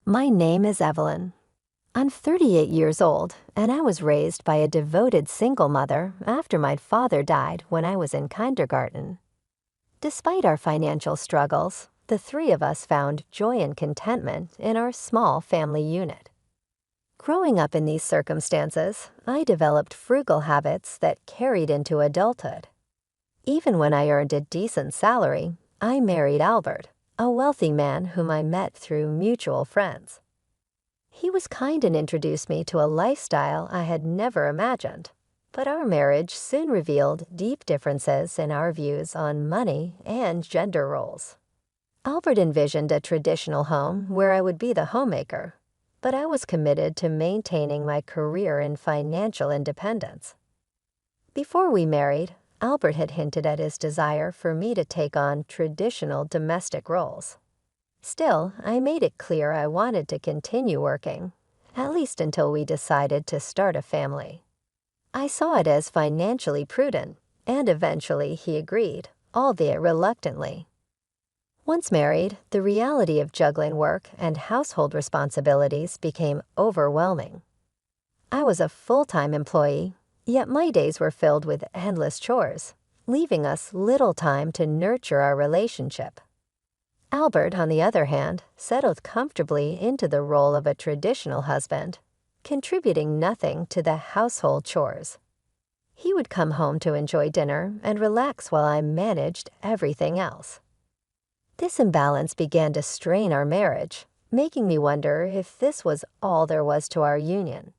My name is Evelyn. I'm 38 years old, and I was raised by a devoted single mother after my father died when I was in kindergarten. Despite our financial struggles, the three of us found joy and contentment in our small family unit. Growing up in these circumstances, I developed frugal habits that carried into adulthood. Even when I earned a decent salary, I married Albert, a wealthy man whom I met through mutual friends. He was kind and introduced me to a lifestyle I had never imagined, but our marriage soon revealed deep differences in our views on money and gender roles. Albert envisioned a traditional home where I would be the homemaker, but I was committed to maintaining my career and financial independence. Before we married, Albert had hinted at his desire for me to take on traditional domestic roles. Still, I made it clear I wanted to continue working, at least until we decided to start a family. I saw it as financially prudent, and eventually he agreed, albeit reluctantly. Once married, the reality of juggling work and household responsibilities became overwhelming. I was a full-time employee, yet my days were filled with endless chores, leaving us little time to nurture our relationship. Albert, on the other hand, settled comfortably into the role of a traditional husband, contributing nothing to the household chores. He would come home to enjoy dinner and relax while I managed everything else. This imbalance began to strain our marriage, making me wonder if this was all there was to our union.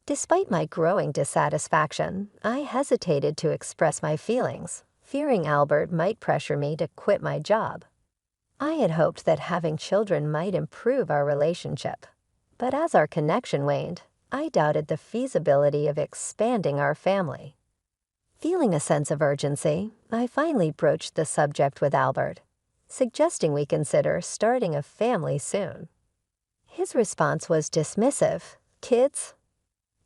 Despite my growing dissatisfaction, I hesitated to express my feelings, fearing Albert might pressure me to quit my job. I had hoped that having children might improve our relationship, but as our connection waned, I doubted the feasibility of expanding our family. Feeling a sense of urgency, I finally broached the subject with Albert, suggesting we consider starting a family soon. His response was dismissive. "Kids?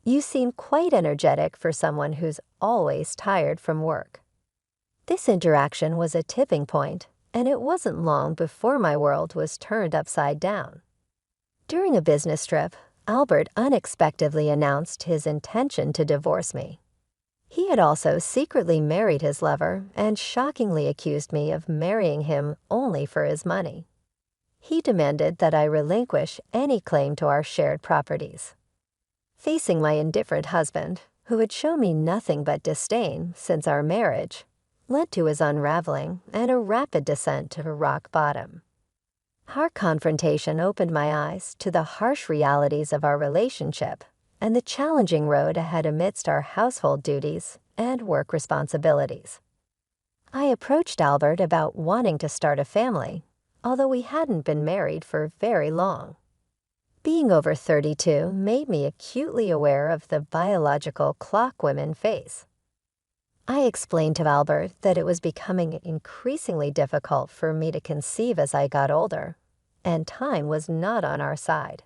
You seem quite energetic for someone who's always tired from work." This interaction was a tipping point, and it wasn't long before my world was turned upside down. During a business trip, Albert unexpectedly announced his intention to divorce me. He had also secretly married his lover and shockingly accused me of marrying him only for his money. He demanded that I relinquish any claim to our shared properties. Facing my indifferent husband, who had shown me nothing but disdain since our marriage, led to his unraveling and a rapid descent to rock bottom. Our confrontation opened my eyes to the harsh realities of our relationship and the challenging road ahead amidst our household duties and work responsibilities. I approached Albert about wanting to start a family, although we hadn't been married for very long. Being over 32 made me acutely aware of the biological clock women face. I explained to Albert that it was becoming increasingly difficult for me to conceive as I got older, and time was not on our side.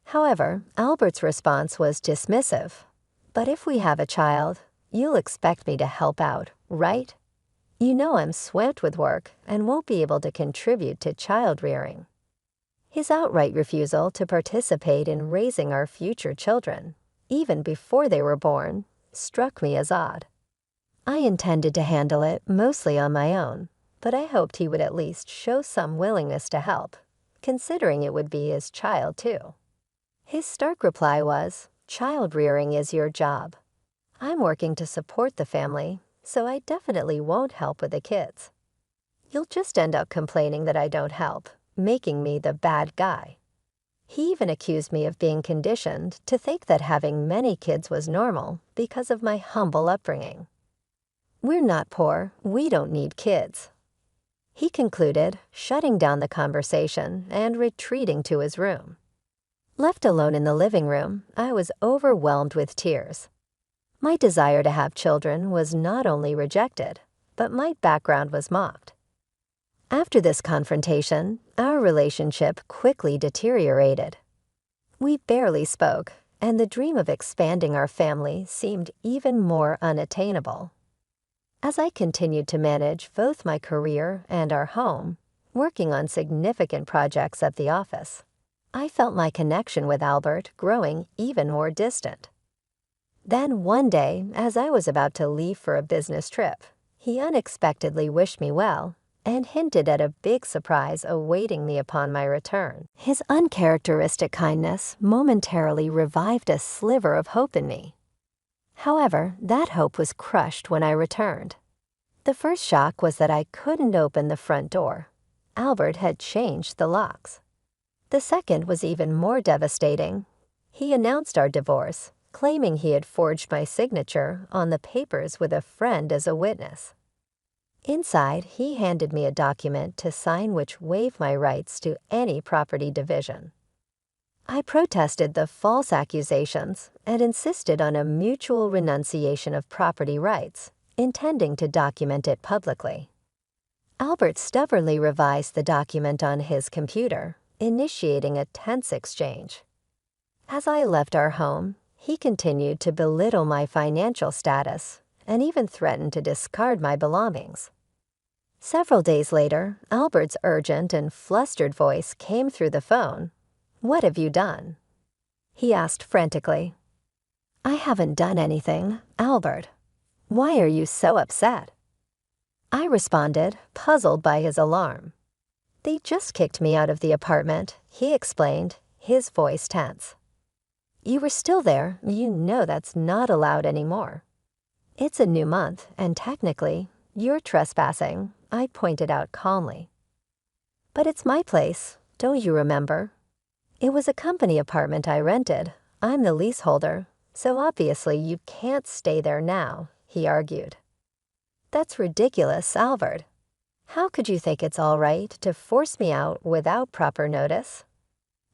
However, Albert's response was dismissive. "But if we have a child, you'll expect me to help out, right? You know I'm swamped with work and won't be able to contribute to child rearing." His outright refusal to participate in raising our future children, even before they were born, struck me as odd. I intended to handle it mostly on my own, but I hoped he would at least show some willingness to help, considering it would be his child too. His stark reply was, "Child rearing is your job. I'm working to support the family, so I definitely won't help with the kids. You'll just end up complaining that I don't help, making me the bad guy." He even accused me of being conditioned to think that having many kids was normal because of my humble upbringing. "We're not poor, we don't need kids," he concluded, shutting down the conversation and retreating to his room. Left alone in the living room, I was overwhelmed with tears. My desire to have children was not only rejected, but my background was mocked. After this confrontation, our relationship quickly deteriorated. We barely spoke, and the dream of expanding our family seemed even more unattainable. As I continued to manage both my career and our home, working on significant projects at the office, I felt my connection with Albert growing even more distant. Then one day, as I was about to leave for a business trip, he unexpectedly wished me well and hinted at a big surprise awaiting me upon my return. His uncharacteristic kindness momentarily revived a sliver of hope in me. However, that hope was crushed when I returned. The first shock was that I couldn't open the front door. Albert had changed the locks. The second was even more devastating. He announced our divorce, claiming he had forged my signature on the papers with a friend as a witness. Inside, he handed me a document to sign which waived my rights to any property division. I protested the false accusations and insisted on a mutual renunciation of property rights, intending to document it publicly. Albert stubbornly revised the document on his computer, initiating a tense exchange. As I left our home, he continued to belittle my financial status and even threatened to discard my belongings. Several days later, Albert's urgent and flustered voice came through the phone. "What have you done?" he asked frantically. "I haven't done anything, Albert. Why are you so upset?" I responded, puzzled by his alarm. "They just kicked me out of the apartment," he explained, his voice tense. "You were still there, you know that's not allowed anymore. It's a new month, and technically, you're trespassing," I pointed out calmly. "But it's my place, don't you remember? It was a company apartment I rented. I'm the leaseholder, so obviously you can't stay there now," he argued. "That's ridiculous, Albert. How could you think it's all right to force me out without proper notice?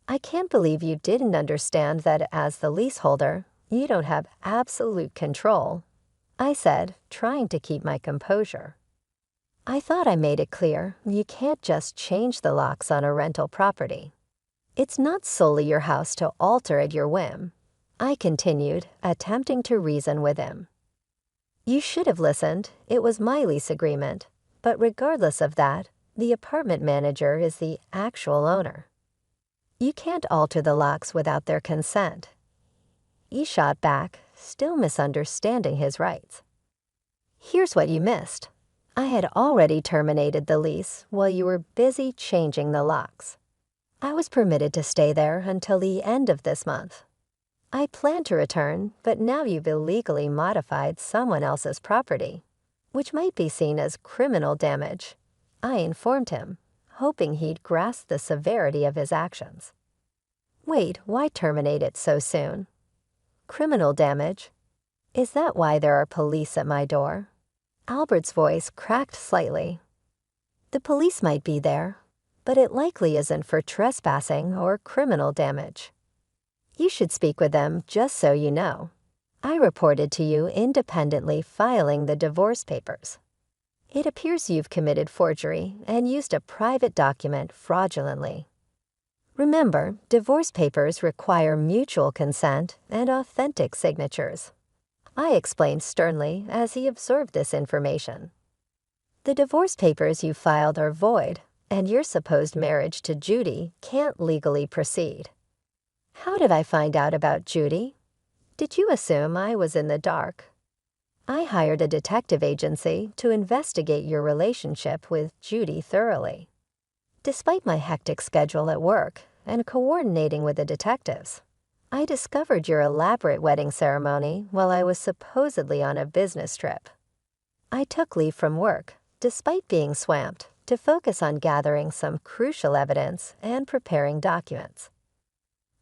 I can't believe you didn't understand that as the leaseholder, you don't have absolute control," I said, trying to keep my composure. "I thought I made it clear you can't just change the locks on a rental property. It's not solely your house to alter at your whim," I continued, attempting to reason with him. "You should have listened. It was my lease agreement. But regardless of that, the apartment manager is the actual owner. You can't alter the locks without their consent." He shot back, still misunderstanding his rights. "Here's what you missed. I had already terminated the lease while you were busy changing the locks. I was permitted to stay there until the end of this month. I planned to return, but now you've illegally modified someone else's property, which might be seen as criminal damage," I informed him, hoping he'd grasp the severity of his actions. "Wait, why terminate it so soon? Criminal damage? Is that why there are police at my door?" Albert's voice cracked slightly. "The police might be there, but it likely isn't for trespassing or criminal damage. You should speak with them just so you know. I reported to you independently filing the divorce papers. It appears you've committed forgery and used a private document fraudulently. Remember, divorce papers require mutual consent and authentic signatures," I explained sternly as he absorbed this information. "The divorce papers you filed are void, and your supposed marriage to Judy can't legally proceed." "How did I find out about Judy? Did you assume I was in the dark? I hired a detective agency to investigate your relationship with Judy thoroughly. Despite my hectic schedule at work and coordinating with the detectives, I discovered your elaborate wedding ceremony while I was supposedly on a business trip. I took leave from work, despite being swamped, to focus on gathering some crucial evidence and preparing documents.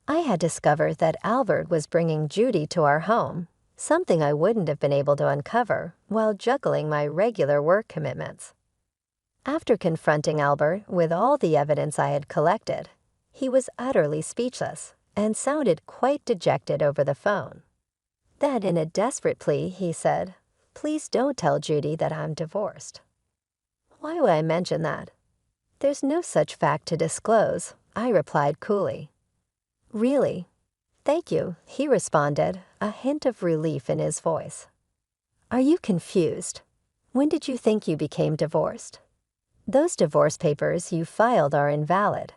I had discovered that Albert was bringing Judy to our home, something I wouldn't have been able to uncover while juggling my regular work commitments. After confronting Albert with all the evidence I had collected, he was utterly speechless and sounded quite dejected over the phone. Then, in a desperate plea, he said, "Please don't tell Judy that I'm divorced." "Why would I mention that?" "There's no such fact to disclose," I replied coolly. "Really? Thank you," he responded, a hint of relief in his voice. "Are you confused? When did you think you became divorced? Those divorce papers you filed are invalid.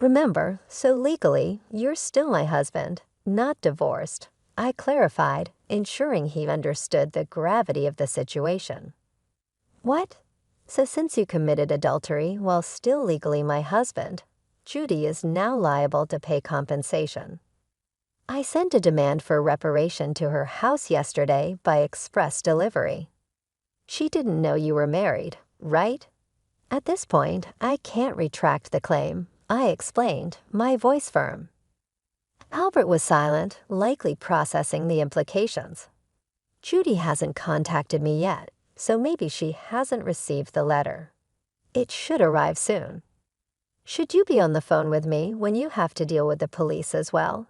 Remember, so legally, you're still my husband, not divorced. I clarified, ensuring he understood the gravity of the situation. What? So since you committed adultery while still legally my husband, Judy is now liable to pay compensation. I sent a demand for reparation to her house yesterday by express delivery. She didn't know you were married, right? At this point, I can't retract the claim, I explained, my voice firm. Albert was silent, likely processing the implications. Judy hasn't contacted me yet, so maybe she hasn't received the letter. It should arrive soon. Should you be on the phone with me when you have to deal with the police as well?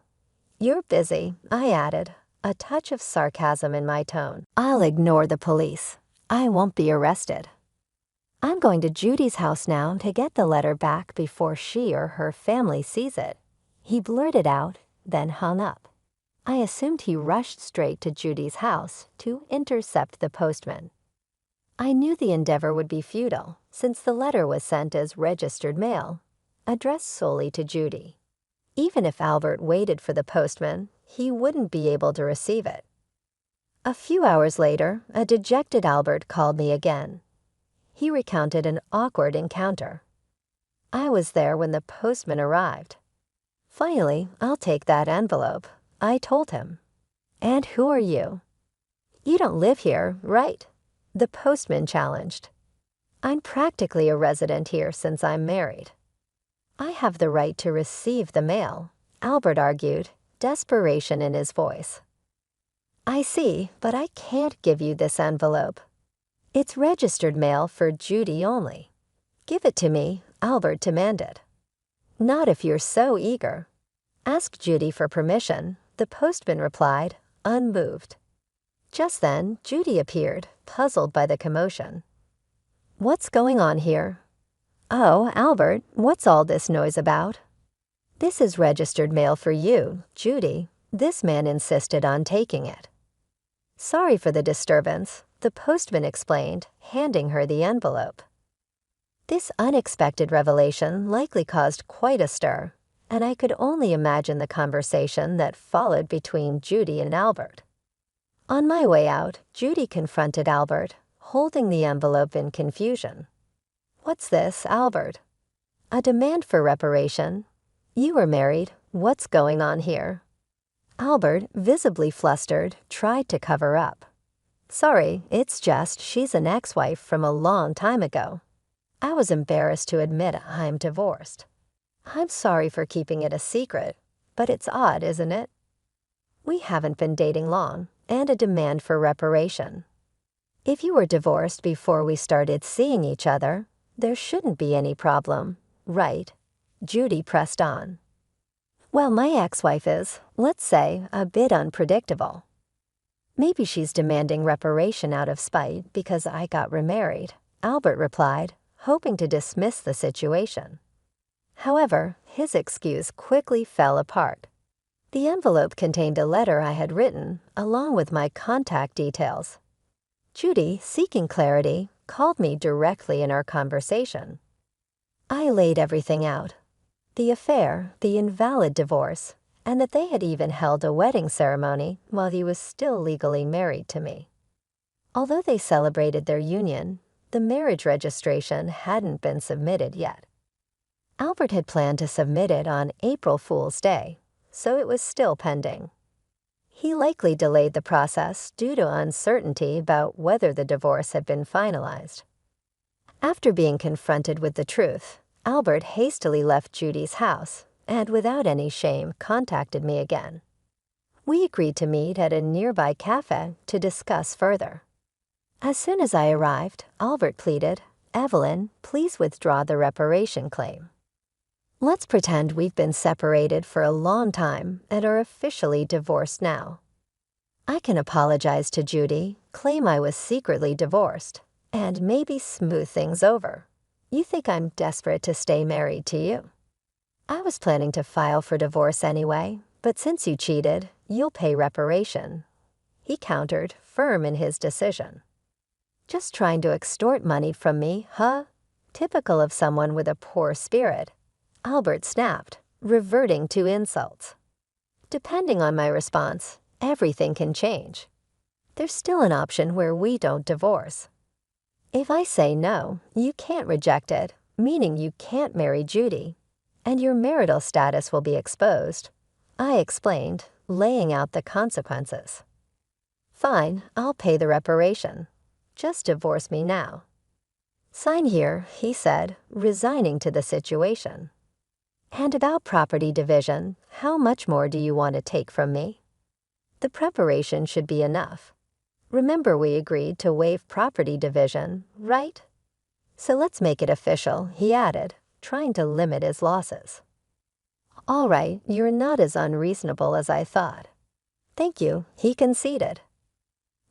You're busy, I added, a touch of sarcasm in my tone. I'll ignore the police. I won't be arrested. I'm going to Judy's house now to get the letter back before she or her family sees it. He blurted out, then hung up. I assumed he rushed straight to Judy's house to intercept the postman. I knew the endeavor would be futile, since the letter was sent as registered mail, addressed solely to Judy. Even if Albert waited for the postman, he wouldn't be able to receive it. A few hours later, a dejected Albert called me again. He recounted an awkward encounter. I was there when the postman arrived. Finally, I'll take that envelope, I told him. And who are you? You don't live here, right? The postman challenged. I'm practically a resident here since I'm married. I have the right to receive the mail, Albert argued, desperation in his voice. I see, but I can't give you this envelope. It's registered mail for Judy only. Give it to me, Albert demanded. Not if you're so eager. Ask Judy for permission, the postman replied, unmoved. Just then, Judy appeared, puzzled by the commotion. What's going on here? Oh, Albert, what's all this noise about? This is registered mail for you, Judy. This man insisted on taking it. Sorry for the disturbance, the postman explained, handing her the envelope. This unexpected revelation likely caused quite a stir, and I could only imagine the conversation that followed between Judy and Albert. On my way out, Judy confronted Albert, holding the envelope in confusion. What's this, Albert? A demand for reparation? You were married. What's going on here? Albert, visibly flustered, tried to cover up. Sorry, it's just she's an ex-wife from a long time ago. I was embarrassed to admit I'm divorced. I'm sorry for keeping it a secret, but it's odd, isn't it? We haven't been dating long, and a demand for reparation. If you were divorced before we started seeing each other, there shouldn't be any problem, right? Judy pressed on. Well, my ex-wife is, let's say, a bit unpredictable. Maybe she's demanding reparation out of spite because I got remarried, Albert replied, hoping to dismiss the situation. However, his excuse quickly fell apart. The envelope contained a letter I had written, along with my contact details. Judy, seeking clarity, called me directly in our conversation. I laid everything out. The affair, the invalid divorce, and that they had even held a wedding ceremony while he was still legally married to me. Although they celebrated their union, the marriage registration hadn't been submitted yet. Albert had planned to submit it on April Fool's Day, so it was still pending. He likely delayed the process due to uncertainty about whether the divorce had been finalized. After being confronted with the truth, Albert hastily left Judy's house and without any shame contacted me again. We agreed to meet at a nearby cafe to discuss further. As soon as I arrived, Albert pleaded, Evelyn, please withdraw the reparation claim. Let's pretend we've been separated for a long time and are officially divorced now. I can apologize to Judy, claim I was secretly divorced, and maybe smooth things over. You think I'm desperate to stay married to you? I was planning to file for divorce anyway, but since you cheated, you'll pay reparation. He countered, firm in his decision. Just trying to extort money from me, huh? Typical of someone with a poor spirit. Albert snapped, reverting to insults. Depending on my response, everything can change. There's still an option where we don't divorce. If I say no, you can't reject it, meaning you can't marry Judy, and your marital status will be exposed, I explained, laying out the consequences. Fine, I'll pay the reparation. Just divorce me now. Sign here, he said, resigning to the situation. And about property division, how much more do you want to take from me? The preparation should be enough. Remember we agreed to waive property division, right? So let's make it official, he added, trying to limit his losses. All right, you're not as unreasonable as I thought. Thank you, he conceded.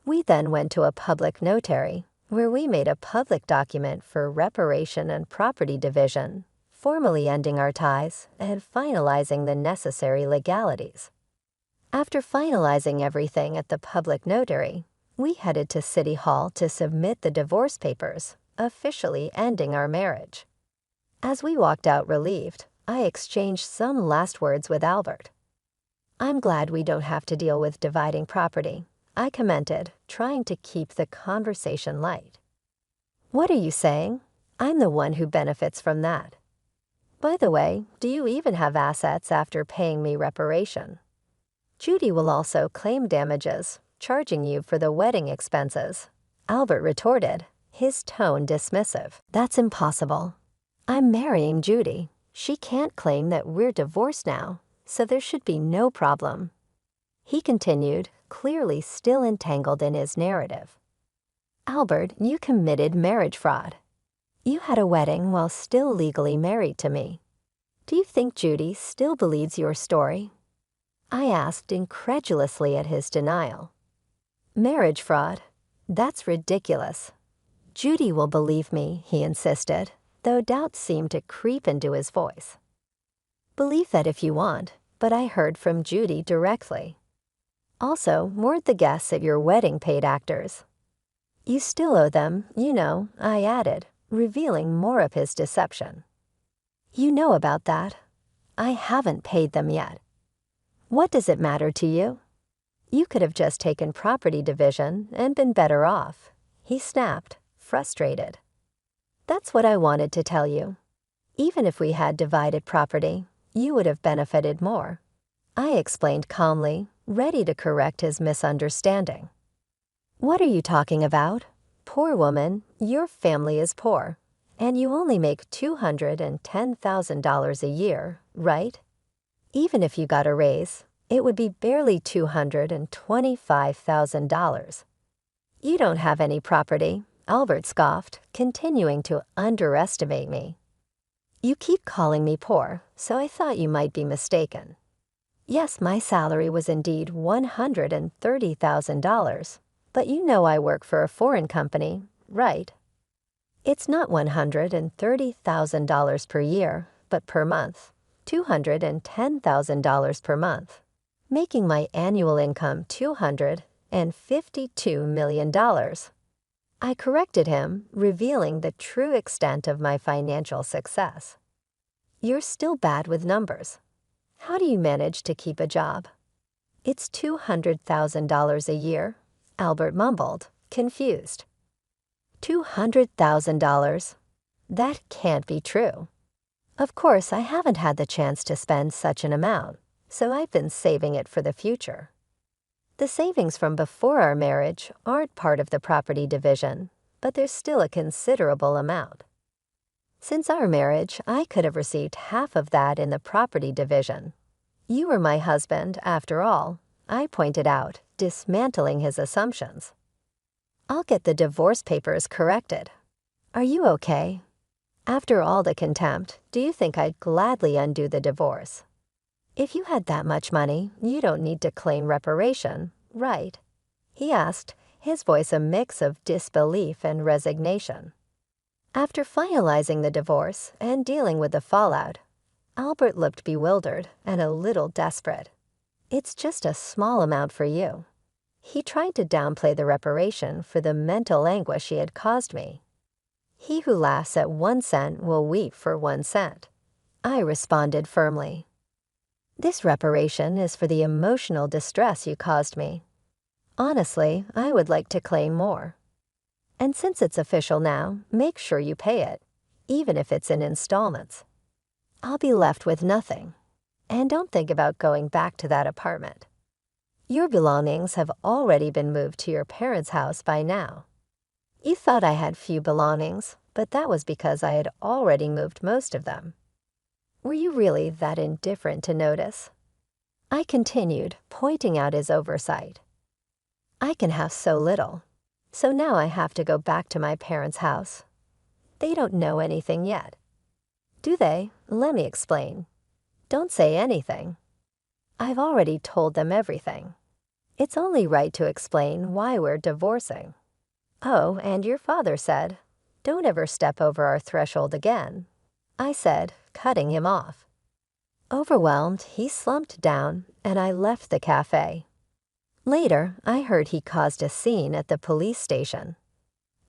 We then went to a public notary, where we made a public document for reparation and property division, formally ending our ties and finalizing the necessary legalities. After finalizing everything at the public notary, we headed to City Hall to submit the divorce papers, officially ending our marriage. As we walked out relieved, I exchanged some last words with Albert. I'm glad we don't have to deal with dividing property, I commented, trying to keep the conversation light. What are you saying? I'm the one who benefits from that. By the way, do you even have assets after paying me reparation? Judy will also claim damages, charging you for the wedding expenses, Albert retorted, his tone dismissive. That's impossible. I'm marrying Judy. She can't claim that we're divorced now, so there should be no problem. He continued, clearly still entangled in his narrative. Albert, you committed marriage fraud. You had a wedding while still legally married to me. Do you think Judy still believes your story? I asked incredulously at his denial. Marriage fraud? That's ridiculous. Judy will believe me, he insisted, though doubt seemed to creep into his voice. Believe that if you want, but I heard from Judy directly. Also, word the guests at your wedding paid actors. You still owe them, you know, I added, revealing more of his deception. You know about that. I haven't paid them yet. What does it matter to you? You could have just taken property division and been better off, he snapped, frustrated. That's what I wanted to tell you. Even if we had divided property, you would have benefited more. I explained calmly, ready to correct his misunderstanding. What are you talking about? Poor woman, your family is poor, and you only make $210,000 a year, right? Even if you got a raise, it would be barely $225,000. You don't have any property, Albert scoffed, continuing to underestimate me. You keep calling me poor, so I thought you might be mistaken. Yes, my salary was indeed $130,000, but you know I work for a foreign company, right? It's not $130,000 per year, but per month, $210,000 per month, making my annual income $252 million. I corrected him, revealing the true extent of my financial success. You're still bad with numbers. How do you manage to keep a job? It's $200,000 a year, Albert mumbled, confused. $200,000? That can't be true. Of course, I haven't had the chance to spend such an amount, so I've been saving it for the future. The savings from before our marriage aren't part of the property division, but there's still a considerable amount. Since our marriage, I could have received half of that in the property division. You were my husband, after all, I pointed out, dismantling his assumptions. I'll get the divorce papers corrected. Are you okay? After all the contempt, do you think I'd gladly undo the divorce? If you had that much money, you don't need to claim reparation, right? He asked, his voice a mix of disbelief and resignation. After finalizing the divorce and dealing with the fallout, Albert looked bewildered and a little desperate. It's just a small amount for you. He tried to downplay the reparation for the mental anguish he had caused me. He who laughs at 1 cent will weep for 1 cent. I responded firmly. "This reparation is for the emotional distress you caused me. Honestly, I would like to claim more. And since it's official now, make sure you pay it, even if it's in installments. I'll be left with nothing. And don't think about going back to that apartment. Your belongings have already been moved to your parents' house by now. You thought I had few belongings, but that was because I had already moved most of them. Were you really that indifferent to notice?" I continued, pointing out his oversight. "I can have so little. So now I have to go back to my parents' house. They don't know anything yet." "Do they? Let me explain." "Don't say anything." "I've already told them everything. It's only right to explain why we're divorcing." "Oh, and your father said, 'Don't ever step over our threshold again,'" I said, cutting him off. Overwhelmed, he slumped down, and I left the cafe. Later, I heard he caused a scene at the police station.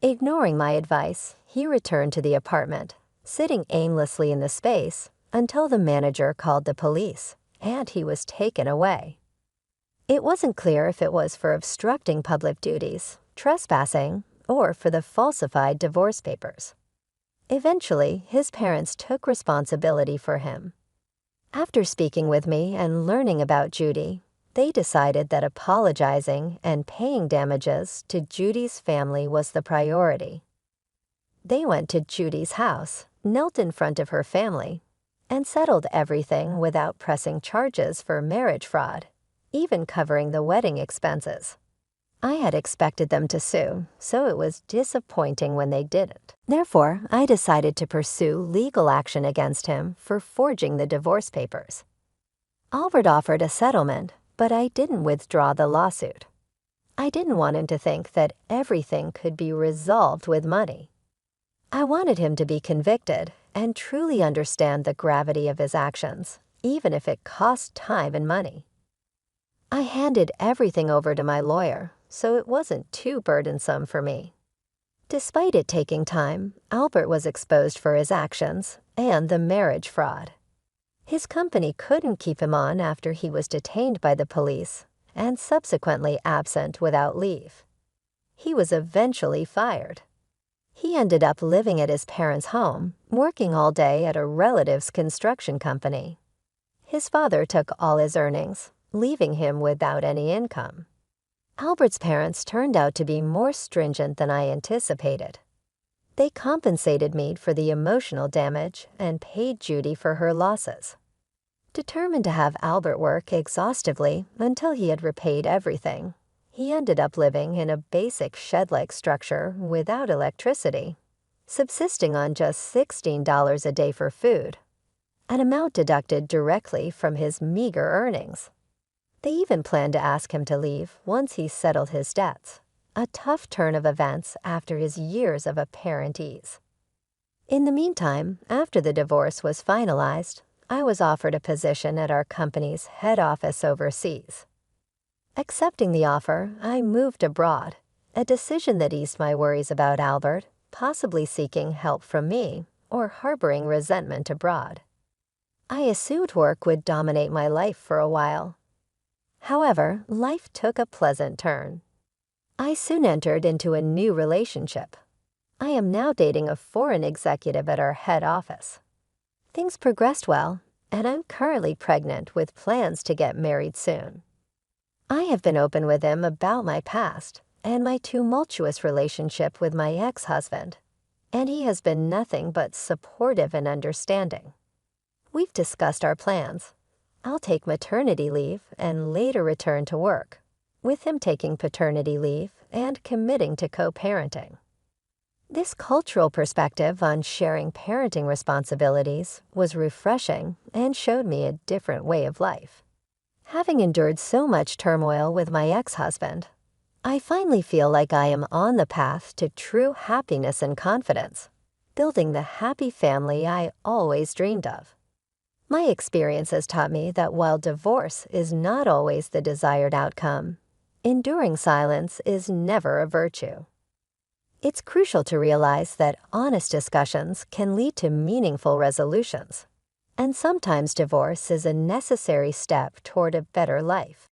Ignoring my advice, he returned to the apartment, sitting aimlessly in the space until the manager called the police, and he was taken away. It wasn't clear if it was for obstructing public duties, trespassing, or for the falsified divorce papers. Eventually, his parents took responsibility for him. After speaking with me and learning about Judy, they decided that apologizing and paying damages to Judy's family was the priority. They went to Judy's house, knelt in front of her family, and settled everything without pressing charges for marriage fraud, even covering the wedding expenses. I had expected them to sue, so it was disappointing when they didn't. Therefore, I decided to pursue legal action against him for forging the divorce papers. Albert offered a settlement, but I didn't withdraw the lawsuit. I didn't want him to think that everything could be resolved with money. I wanted him to be convicted and truly understand the gravity of his actions, even if it cost time and money. I handed everything over to my lawyer, so it wasn't too burdensome for me. Despite it taking time, Albert was exposed for his actions and the marriage fraud. His company couldn't keep him on after he was detained by the police and subsequently absent without leave. He was eventually fired. He ended up living at his parents' home, working all day at a relative's construction company. His father took all his earnings, leaving him without any income. Albert's parents turned out to be more stringent than I anticipated. They compensated me for the emotional damage and paid Judy for her losses. Determined to have Albert work exhaustively until he had repaid everything, he ended up living in a basic shed-like structure without electricity, subsisting on just $16 a day for food, an amount deducted directly from his meager earnings. They even planned to ask him to leave once he settled his debts, a tough turn of events after his years of apparent ease. In the meantime, after the divorce was finalized, I was offered a position at our company's head office overseas. Accepting the offer, I moved abroad, a decision that eased my worries about Albert, possibly seeking help from me or harboring resentment abroad. I assumed work would dominate my life for a while. However, life took a pleasant turn. I soon entered into a new relationship. I am now dating a foreign executive at our head office. Things progressed well, and I'm currently pregnant with plans to get married soon. I have been open with him about my past and my tumultuous relationship with my ex-husband, and he has been nothing but supportive and understanding. We've discussed our plans. I'll take maternity leave and later return to work, with him taking paternity leave and committing to co-parenting. This cultural perspective on sharing parenting responsibilities was refreshing and showed me a different way of life. Having endured so much turmoil with my ex-husband, I finally feel like I am on the path to true happiness and confidence, building the happy family I always dreamed of. My experience has taught me that while divorce is not always the desired outcome, enduring silence is never a virtue. It's crucial to realize that honest discussions can lead to meaningful resolutions, and sometimes divorce is a necessary step toward a better life.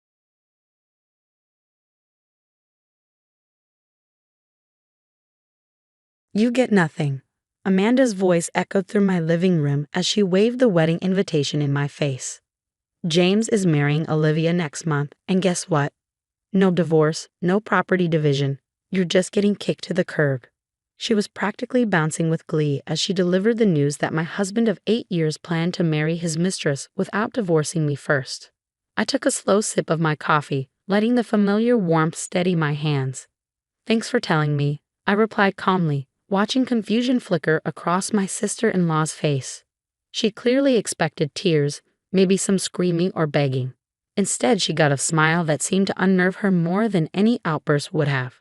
You get nothing. Amanda's voice echoed through my living room as she waved the wedding invitation in my face. James is marrying Olivia next month, and guess what? No divorce, no property division. You're just getting kicked to the curb. She was practically bouncing with glee as she delivered the news that my husband of 8 years planned to marry his mistress without divorcing me first. I took a slow sip of my coffee, letting the familiar warmth steady my hands. Thanks for telling me, I replied calmly, watching confusion flicker across my sister-in-law's face. She clearly expected tears, maybe some screaming or begging. Instead, she got a smile that seemed to unnerve her more than any outburst would have.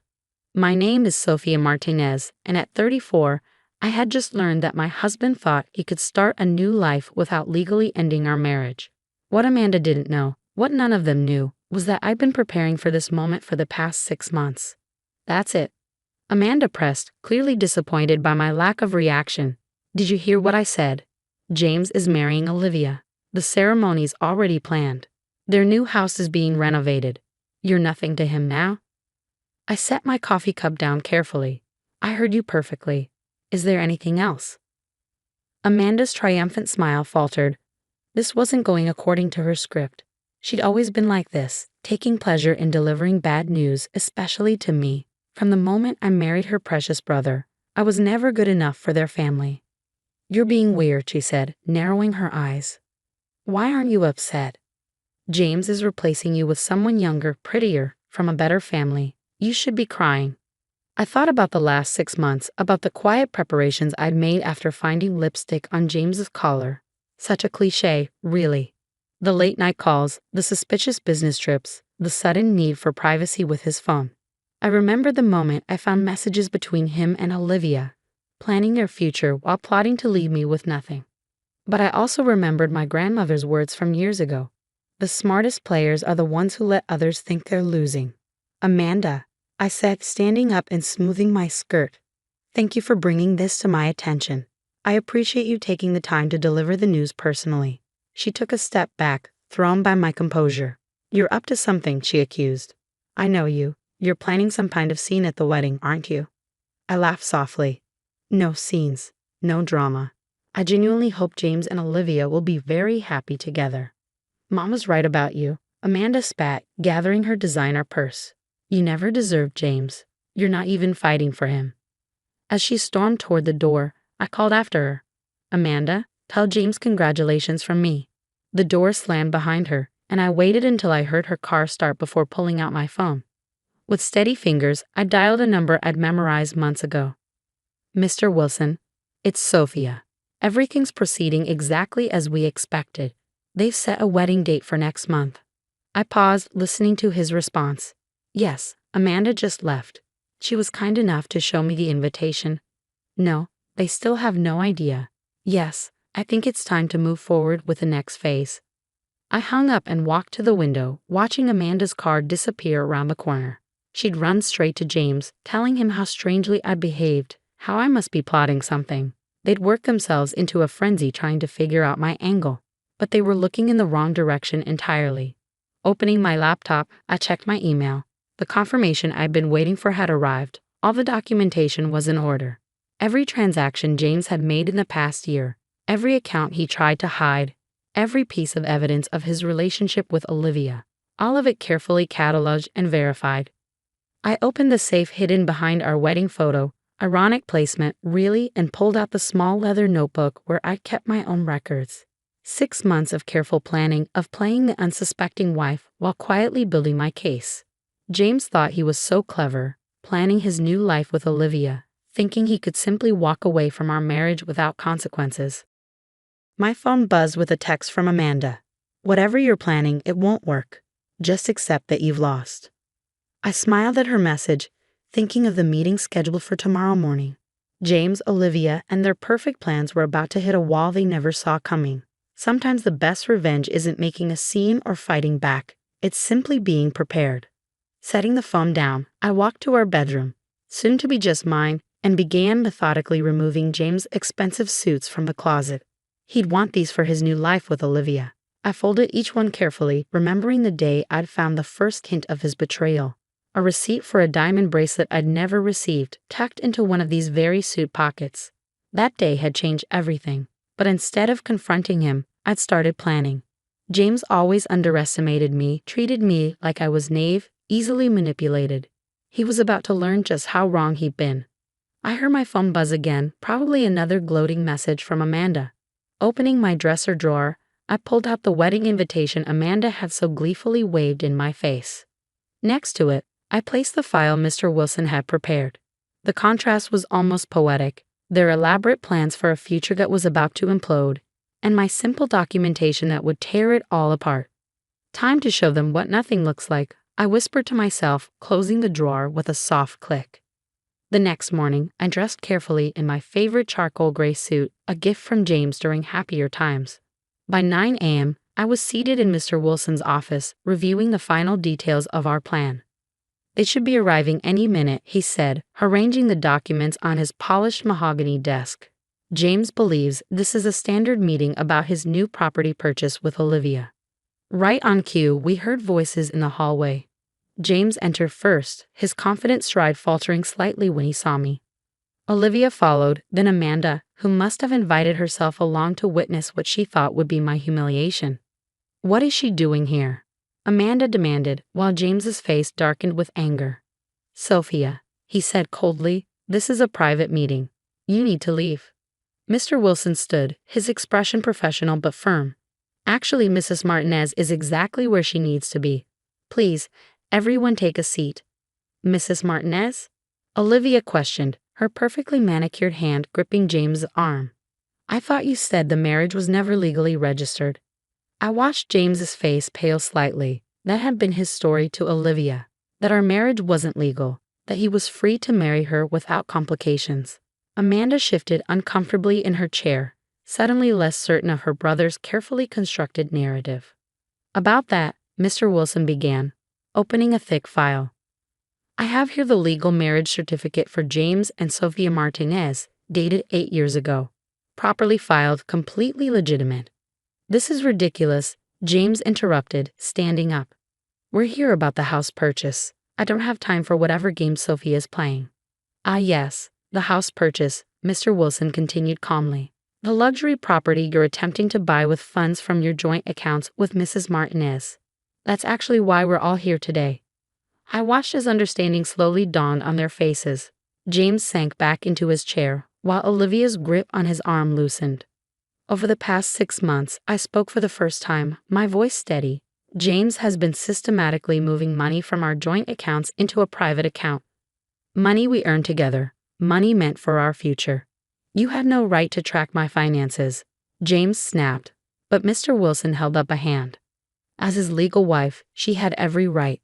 My name is Sofia Martinez, and at 34, I had just learned that my husband thought he could start a new life without legally ending our marriage. What Amanda didn't know, what none of them knew, was that I'd been preparing for this moment for the past 6 months. That's it. Amanda pressed, clearly disappointed by my lack of reaction. Did you hear what I said? James is marrying Olivia. The ceremony's already planned. Their new house is being renovated. You're nothing to him now? I set my coffee cup down carefully. I heard you perfectly. Is there anything else? Amanda's triumphant smile faltered. This wasn't going according to her script. She'd always been like this, taking pleasure in delivering bad news, especially to me. From the moment I married her precious brother, I was never good enough for their family. You're being weird, she said, narrowing her eyes. Why aren't you upset? James is replacing you with someone younger, prettier, from a better family. You should be crying. I thought about the last 6 months, about the quiet preparations I'd made after finding lipstick on James's collar. Such a cliché, really. The late-night calls, the suspicious business trips, the sudden need for privacy with his phone. I remembered the moment I found messages between him and Olivia, planning their future while plotting to leave me with nothing. But I also remembered my grandmother's words from years ago. The smartest players are the ones who let others think they're losing. Amanda, I said, standing up and smoothing my skirt. Thank you for bringing this to my attention. I appreciate you taking the time to deliver the news personally. She took a step back, thrown by my composure. You're up to something, she accused. I know you. You're planning some kind of scene at the wedding, aren't you? I laughed softly. No scenes, no drama. I genuinely hope James and Olivia will be very happy together. Mom was right about you, Amanda spat, gathering her designer purse. You never deserved James. You're not even fighting for him. As she stormed toward the door, I called after her. Amanda, tell James congratulations from me. The door slammed behind her, and I waited until I heard her car start before pulling out my phone. With steady fingers, I dialed a number I'd memorized months ago. Mr. Wilson, it's Sophia. Everything's proceeding exactly as we expected. They've set a wedding date for next month. I paused, listening to his response. Yes, Amanda just left. She was kind enough to show me the invitation. No, they still have no idea. Yes, I think it's time to move forward with the next phase. I hung up and walked to the window, watching Amanda's car disappear around the corner. She'd run straight to James, telling him how strangely I'd behaved, how I must be plotting something. They'd worked themselves into a frenzy trying to figure out my angle, but they were looking in the wrong direction entirely. Opening my laptop, I checked my email. The confirmation I'd been waiting for had arrived. All the documentation was in order. Every transaction James had made in the past year, every account he tried to hide, every piece of evidence of his relationship with Olivia, all of it carefully cataloged and verified. I opened the safe hidden behind our wedding photo, ironic placement, really, and pulled out the small leather notebook where I'd kept my own records. 6 months of careful planning, of playing the unsuspecting wife while quietly building my case. James thought he was so clever, planning his new life with Olivia, thinking he could simply walk away from our marriage without consequences. My phone buzzed with a text from Amanda. Whatever you're planning, it won't work. Just accept that you've lost. I smiled at her message, thinking of the meeting scheduled for tomorrow morning. James, Olivia, and their perfect plans were about to hit a wall they never saw coming. Sometimes the best revenge isn't making a scene or fighting back. It's simply being prepared. Setting the phone down, I walked to our bedroom, soon to be just mine, and began methodically removing James' expensive suits from the closet. He'd want these for his new life with Olivia. I folded each one carefully, remembering the day I'd found the first hint of his betrayal. A receipt for a diamond bracelet I'd never received, tucked into one of these very suit pockets. That day had changed everything, but instead of confronting him, I'd started planning. James always underestimated me, treated me like I was naive, easily manipulated. He was about to learn just how wrong he'd been. I heard my phone buzz again, probably another gloating message from Amanda. Opening my dresser drawer, I pulled out the wedding invitation Amanda had so gleefully waved in my face. Next to it, I placed the file Mr. Wilson had prepared. The contrast was almost poetic, their elaborate plans for a future that was about to implode, and my simple documentation that would tear it all apart. Time to show them what nothing looks like, I whispered to myself, closing the drawer with a soft click. The next morning, I dressed carefully in my favorite charcoal gray suit, a gift from James during happier times. By 9 a.m., I was seated in Mr. Wilson's office, reviewing the final details of our plan. They should be arriving any minute, he said, arranging the documents on his polished mahogany desk. James believes this is a standard meeting about his new property purchase with Olivia. Right on cue, we heard voices in the hallway. James entered first, his confident stride faltering slightly when he saw me. Olivia followed, then Amanda, who must have invited herself along to witness what she thought would be my humiliation. "What is she doing here?" Amanda demanded, while James's face darkened with anger. "Sophia," he said coldly, "this is a private meeting. You need to leave." Mr. Wilson stood, his expression professional but firm. "Actually, Mrs. Martinez is exactly where she needs to be. Please, everyone take a seat." "Mrs. Martinez?" Olivia questioned, her perfectly manicured hand gripping James' arm. "I thought you said the marriage was never legally registered." I watched James's face pale slightly. That had been his story to Olivia, that our marriage wasn't legal, that he was free to marry her without complications. Amanda shifted uncomfortably in her chair, suddenly less certain of her brother's carefully constructed narrative. "About that," Mr. Wilson began, opening a thick file. "I have here the legal marriage certificate for James and Sophia Martinez, dated 8 years ago. Properly filed, completely legitimate." "This is ridiculous," James interrupted, standing up. "We're here about the house purchase. I don't have time for whatever game Sophia is playing." "Ah yes, the house purchase," Mr. Wilson continued calmly. "The luxury property you're attempting to buy with funds from your joint accounts with Mrs. Martinez. That's actually why we're all here today." I watched as understanding slowly dawned on their faces. James sank back into his chair, while Olivia's grip on his arm loosened. "Over the past 6 months, I spoke for the first time, my voice steady. James has been systematically moving money from our joint accounts into a private account. Money we earned together, money meant for our future. You had no right to track my finances," James snapped, but Mr. Wilson held up a hand. As his legal wife, she had every right.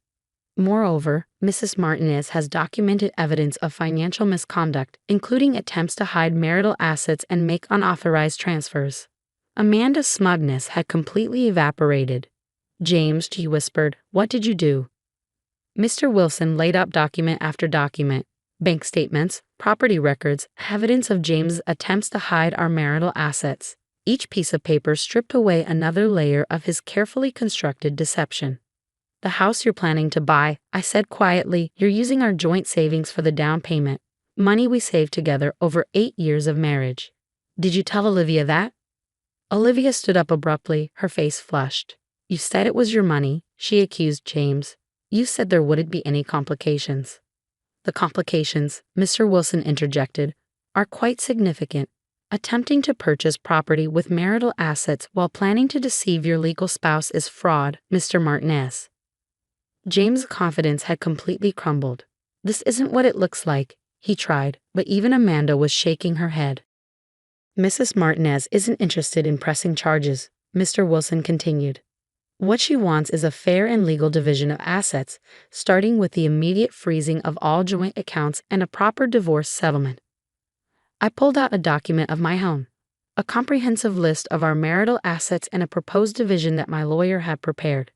Moreover, Mrs. Martinez has documented evidence of financial misconduct, including attempts to hide marital assets and make unauthorized transfers. Amanda's smugness had completely evaporated. "James," she whispered, "what did you do?" Mr. Wilson laid out document after document, bank statements, property records, evidence of James's attempts to hide our marital assets. Each piece of paper stripped away another layer of his carefully constructed deception. "The house you're planning to buy," I said quietly, "you're using our joint savings for the down payment, money we saved together over 8 years of marriage. Did you tell Olivia that?" Olivia stood up abruptly, her face flushed. "You said it was your money," she accused James. "You said there wouldn't be any complications." "The complications," Mr. Wilson interjected, "are quite significant. Attempting to purchase property with marital assets while planning to deceive your legal spouse is fraud, Mr. Martinez." James' confidence had completely crumbled. "This isn't what it looks like," he tried, but even Amanda was shaking her head. "Mrs. Martinez isn't interested in pressing charges," Mr. Wilson continued. "What she wants is a fair and legal division of assets, starting with the immediate freezing of all joint accounts and a proper divorce settlement." I pulled out a document of my own, a comprehensive list of our marital assets and a proposed division that my lawyer had prepared.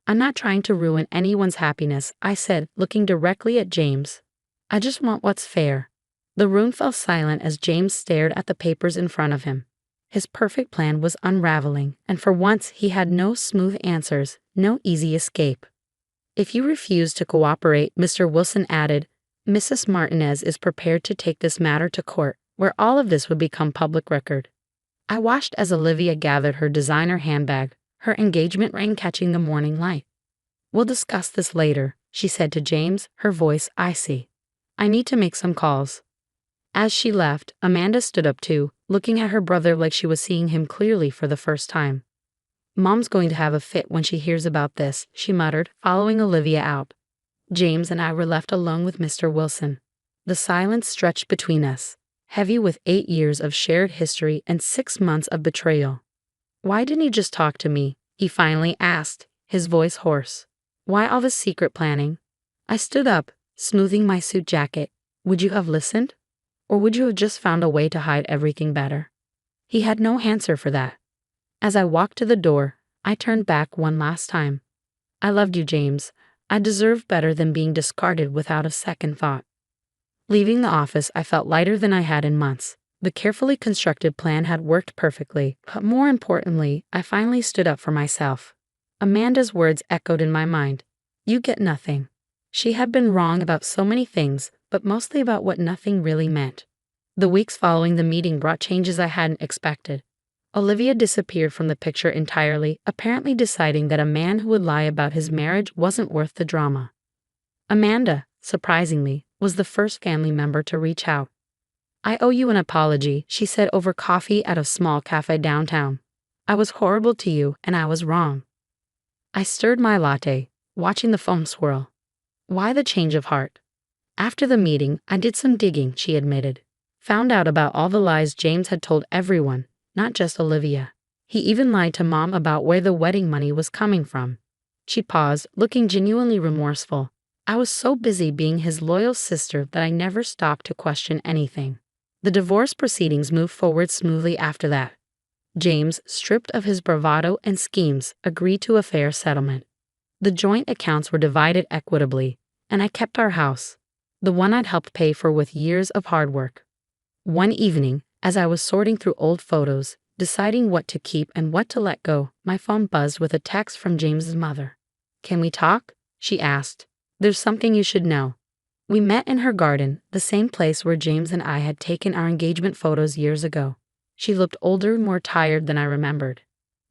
"I'm not trying to ruin anyone's happiness," I said, looking directly at James. "I just want what's fair." The room fell silent as James stared at the papers in front of him. His perfect plan was unraveling, and for once he had no smooth answers, no easy escape. If you refuse to cooperate, Mr. Wilson added, Mrs. Martinez is prepared to take this matter to court, where all of this would become public record. I watched as Olivia gathered her designer handbag, her engagement ring catching the morning light. We'll discuss this later, she said to James, her voice icy. I need to make some calls. As she left, Amanda stood up too, looking at her brother like she was seeing him clearly for the first time. Mom's going to have a fit when she hears about this, she muttered, following Olivia out. James and I were left alone with Mr. Wilson. The silence stretched between us, heavy with 8 years of shared history and 6 months of betrayal. Why didn't you just talk to me? He finally asked, his voice hoarse. Why all this secret planning? I stood up, smoothing my suit jacket. Would you have listened? Or would you have just found a way to hide everything better? He had no answer for that. As I walked to the door, I turned back one last time. I loved you, James. I deserved better than being discarded without a second thought. Leaving the office, I felt lighter than I had in months. The carefully constructed plan had worked perfectly, but more importantly, I finally stood up for myself. Amanda's words echoed in my mind. You get nothing. She had been wrong about so many things, but mostly about what nothing really meant. The weeks following the meeting brought changes I hadn't expected. Olivia disappeared from the picture entirely, apparently deciding that a man who would lie about his marriage wasn't worth the drama. Amanda, surprisingly, was the first family member to reach out. I owe you an apology, she said over coffee at a small cafe downtown. I was horrible to you, and I was wrong. I stirred my latte, watching the foam swirl. Why the change of heart? After the meeting, I did some digging, she admitted. Found out about all the lies James had told everyone, not just Olivia. He even lied to Mom about where the wedding money was coming from. She paused, looking genuinely remorseful. I was so busy being his loyal sister that I never stopped to question anything. The divorce proceedings moved forward smoothly after that. James, stripped of his bravado and schemes, agreed to a fair settlement. The joint accounts were divided equitably, and I kept our house, the one I'd helped pay for with years of hard work. One evening, as I was sorting through old photos, deciding what to keep and what to let go, my phone buzzed with a text from James's mother. Can we talk? She asked. There's something you should know. We met in her garden, the same place where James and I had taken our engagement photos years ago. She looked older and more tired than I remembered.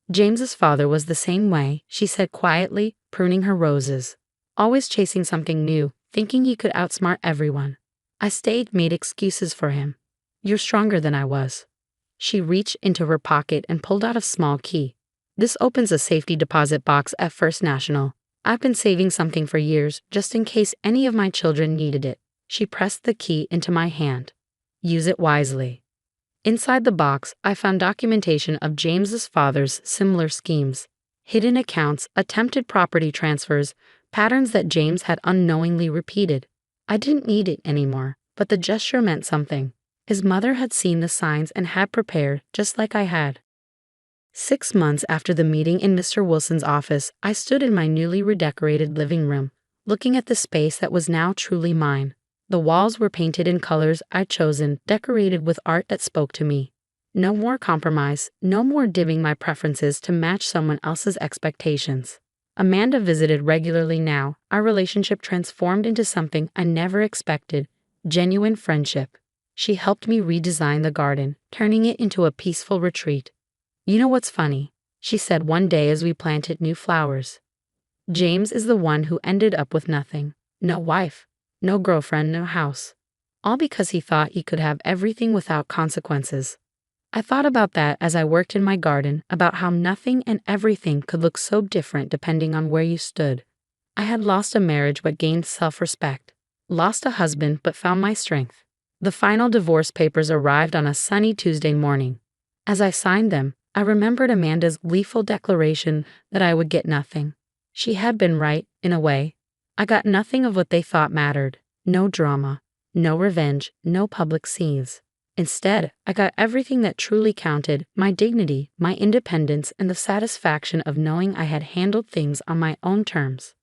James's father was the same way, she said quietly, pruning her roses. Always chasing something new, thinking he could outsmart everyone. I stayed, made excuses for him. You're stronger than I was. She reached into her pocket and pulled out a small key. This opens a safety deposit box at First National. I've been saving something for years, just in case any of my children needed it. She pressed the key into my hand. Use it wisely. Inside the box, I found documentation of James's father's similar schemes, hidden accounts, attempted property transfers, patterns that James had unknowingly repeated. I didn't need it anymore, but the gesture meant something. His mother had seen the signs and had prepared, just like I had. 6 months after the meeting in Mr. Wilson's office, I stood in my newly redecorated living room, looking at the space that was now truly mine. The walls were painted in colors I'd chosen, decorated with art that spoke to me. No more compromise, no more dimming my preferences to match someone else's expectations. Amanda visited regularly now, our relationship transformed into something I never expected, genuine friendship. She helped me redesign the garden, turning it into a peaceful retreat. You know what's funny? She said one day as we planted new flowers. James is the one who ended up with nothing. No wife, no girlfriend, no house. All because he thought he could have everything without consequences. I thought about that as I worked in my garden, about how nothing and everything could look so different depending on where you stood. I had lost a marriage but gained self-respect. Lost a husband but found my strength. The final divorce papers arrived on a sunny Tuesday morning. As I signed them, I remembered Amanda's gleeful declaration that I would get nothing. She had been right, in a way. I got nothing of what they thought mattered. No drama, no revenge, no public scenes. Instead, I got everything that truly counted, my dignity, my independence, and the satisfaction of knowing I had handled things on my own terms.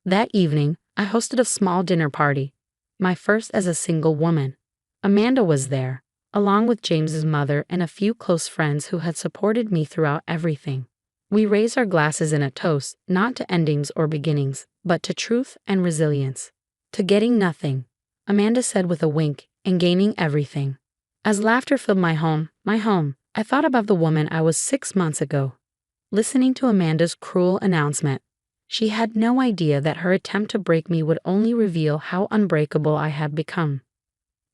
That evening, I hosted a small dinner party, my first as a single woman. Amanda was there, along with James's mother and a few close friends who had supported me throughout everything. We raise our glasses in a toast, not to endings or beginnings, but to truth and resilience. To getting nothing, Amanda said with a wink, and gaining everything. As laughter filled my home, I thought about the woman I was 6 months ago. Listening to Amanda's cruel announcement, she had no idea that her attempt to break me would only reveal how unbreakable I had become.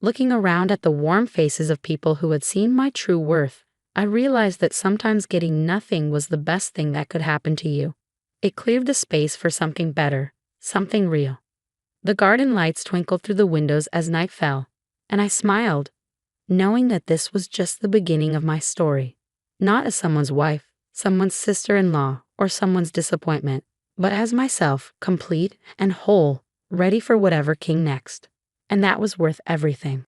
Looking around at the warm faces of people who had seen my true worth, I realized that sometimes getting nothing was the best thing that could happen to you. It cleared the space for something better, something real. The garden lights twinkled through the windows as night fell, and I smiled, knowing that this was just the beginning of my story. Not as someone's wife, someone's sister-in-law, or someone's disappointment, but as myself, complete and whole, ready for whatever came next. And that was worth everything.